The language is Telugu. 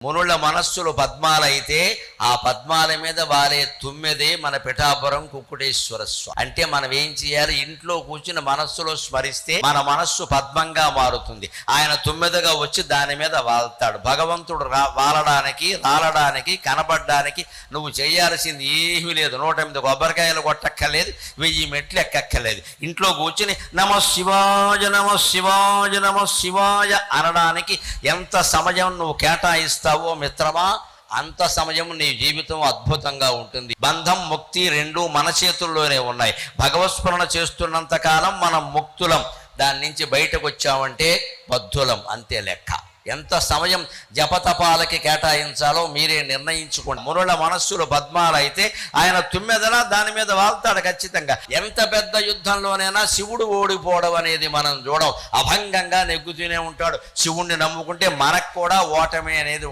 మునుల మనస్సులు పద్మాలైతే ఆ పద్మాల మీద వాలే తుమ్మెదే మన పిఠాపురం కుక్కుటేశ్వర స్వామి. అంటే మనం ఏం చేయాలి? ఇంట్లో కూర్చుని మనస్సులో స్మరిస్తే మన మనస్సు పద్మంగా మారుతుంది. ఆయన తుమ్మెదగా వచ్చి దాని మీద వాళ్తాడు. భగవంతుడు వాలడానికి, రాలడానికి, కనబడడానికి నువ్వు చేయాల్సింది ఏమీ లేదు. 108 కొబ్బరికాయలు కొట్టక్కర్లేదు, 1000 మెట్లు ఎక్కక్కర్లేదు. ఇంట్లో కూర్చుని నమ శివాయ, నమ శివాయ, నమ శివాయ అనడానికి ఎంత సమయం నువ్వు కేటాయిస్తావు మిత్రమా, అంత సమయం నీ జీవితం అద్భుతంగా ఉంటుంది. బంధం, ముక్తి రెండూ మన చేతుల్లోనే ఉన్నాయి. భగవత్స్మరణ చేస్తున్నంత కాలం మనం ముక్తులం. దాని నుంచి బయటకు వచ్చామంటే బద్ధులం, అంతే లెక్క. ఎంత సమయం జపతపాలకి కేటాయించాలో మీరే నిర్ణయించుకోండి. మునుల మనస్సులు పద్మాలైతే ఆయన తుమ్మెదలా దాని మీద వాళ్తాడు ఖచ్చితంగా. ఎంత పెద్ద యుద్ధంలోనైనా శివుడు ఓడిపోవడం అనేది మనం చూడం. అభంగంగా నెగ్గుతూనే ఉంటాడు. శివుణ్ణి నమ్ముకుంటే మనకు కూడా ఓటమి అనేది